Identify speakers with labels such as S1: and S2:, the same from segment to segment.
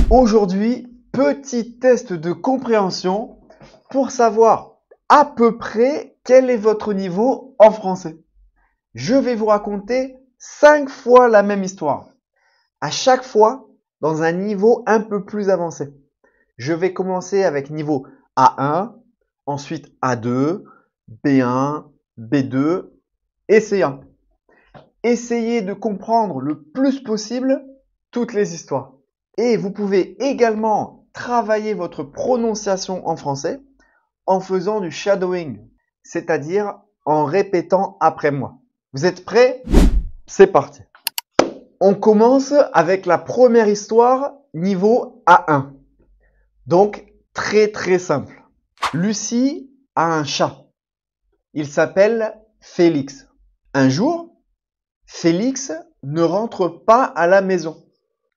S1: Aujourd'hui, petit test de compréhension pour savoir à peu près quel est votre niveau en français. Je vais vous raconter 5 fois la même histoire. À chaque fois, dans un niveau un peu plus avancé. Je vais commencer avec niveau A1, ensuite A2, B1, B2 et C1. Essayez de comprendre le plus possible toutes les histoires. Et vous pouvez également travailler votre prononciation en français en faisant du shadowing, c'est-à-dire en répétant après moi. Vous êtes prêts? C'est parti. On commence avec la première histoire niveau A1. Donc, très simple. Lucie a un chat. Il s'appelle Félix. Un jour, Félix ne rentre pas à la maison.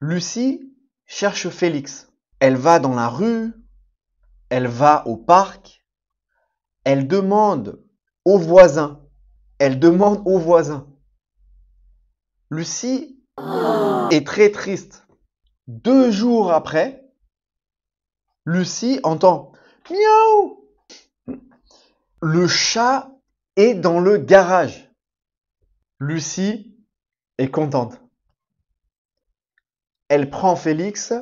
S1: Lucie cherche Félix. Elle va dans la rue, elle va au parc, elle demande aux voisins. Lucie est très triste. 2 jours après, Lucie entend miaou. Le chat est dans le garage. Lucie est contente. Elle prend Félix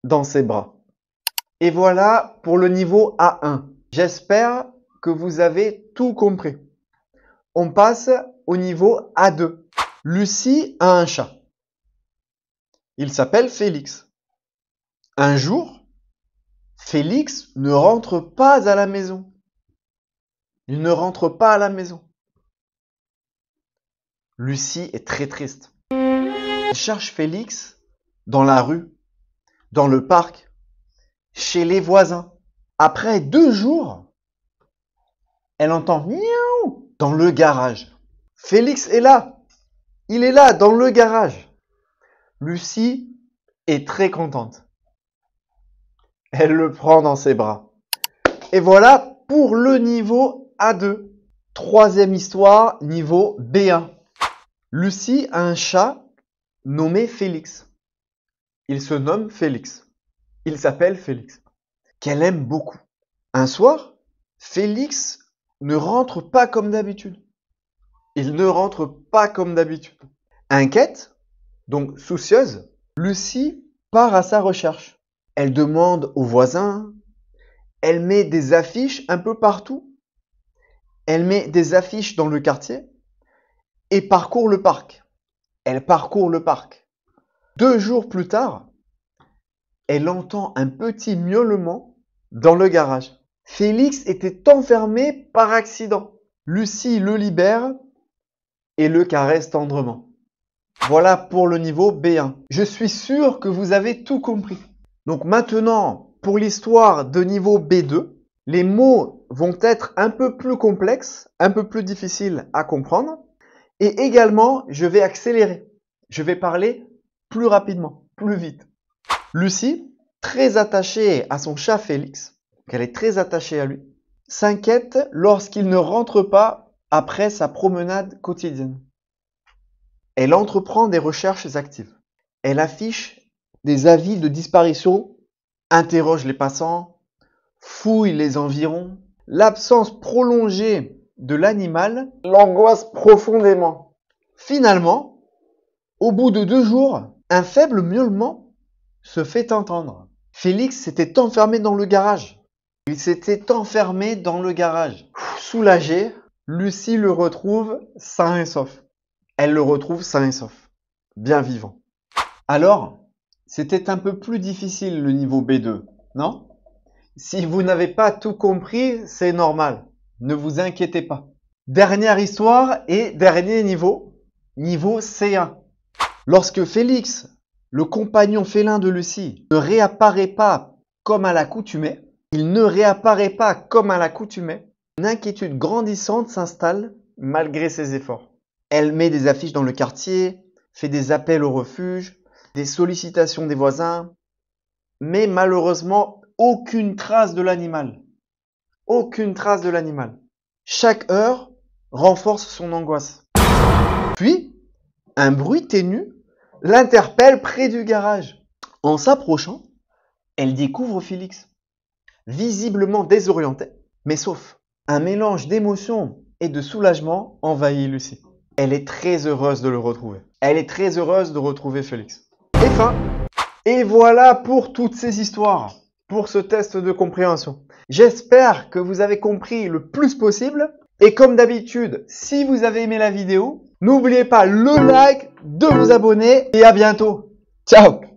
S1: dans ses bras. Et voilà pour le niveau A1. J'espère que vous avez tout compris. On passe au niveau A2. Lucie a un chat. Il s'appelle Félix. Un jour, Félix ne rentre pas à la maison. Il ne rentre pas à la maison. Lucie est très triste. Elle cherche Félix dans la rue, dans le parc, chez les voisins. Après 2 jours, elle entend miaou dans le garage. Félix est là. Il est là, dans le garage. Lucie est très contente. Elle le prend dans ses bras. Et voilà pour le niveau A2. Troisième histoire, niveau B1. Lucie a un chat nommé Félix. Il se nomme Félix. Il s'appelle Félix. Qu'elle aime beaucoup. Un soir, Félix ne rentre pas comme d'habitude. Il ne rentre pas comme d'habitude. Inquiète, donc soucieuse, Lucie part à sa recherche. Elle demande aux voisins, elle met des affiches un peu partout, elle met des affiches dans le quartier et parcourt le parc. Elle parcourt le parc. 2 jours plus tard, elle entend un petit miaulement dans le garage. Félix était enfermé par accident. Lucie le libère et le caresse tendrement. Voilà pour le niveau B1. Je suis sûr que vous avez tout compris. Donc maintenant, pour l'histoire de niveau B2, les mots vont être un peu plus complexes, un peu plus difficiles à comprendre. Et également, je vais accélérer. Je vais parler plus rapidement, plus vite. Lucie, très attachée à son chat Félix, qu'elle est très attachée à lui, s'inquiète lorsqu'il ne rentre pas après sa promenade quotidienne. Elle entreprend des recherches actives. Elle affiche des avis de disparition, interroge les passants, fouille les environs. L'absence prolongée de l'animal l'angoisse profondément. Finalement, au bout de 2 jours, un faible miaulement se fait entendre. Félix s'était enfermé dans le garage. Il s'était enfermé dans le garage. Soulagée, Lucie le retrouve sain et sauf. Elle le retrouve sain et sauf, bien vivant. Alors, c'était un peu plus difficile le niveau B2, non? Si vous n'avez pas tout compris, c'est normal. Ne vous inquiétez pas. Dernière histoire et dernier niveau, niveau C1. Lorsque Félix, le compagnon félin de Lucie, ne réapparaît pas comme à l'accoutumée, une inquiétude grandissante s'installe malgré ses efforts. Elle met des affiches dans le quartier, fait des appels au refuge, des sollicitations des voisins, mais malheureusement, aucune trace de l'animal. Aucune trace de l'animal. Chaque heure renforce son angoisse. Puis, un bruit ténu l'interpelle près du garage. En s'approchant, elle découvre Félix, visiblement désorienté, mais sauf. Un mélange d'émotion et de soulagement envahit Lucie. Elle est très heureuse de le retrouver. Elle est très heureuse de retrouver Félix. Et fin. Et voilà pour toutes ces histoires, pour ce test de compréhension. J'espère que vous avez compris le plus possible. Et comme d'habitude, si vous avez aimé la vidéo, n'oubliez pas le like, de vous abonner et à bientôt. Ciao!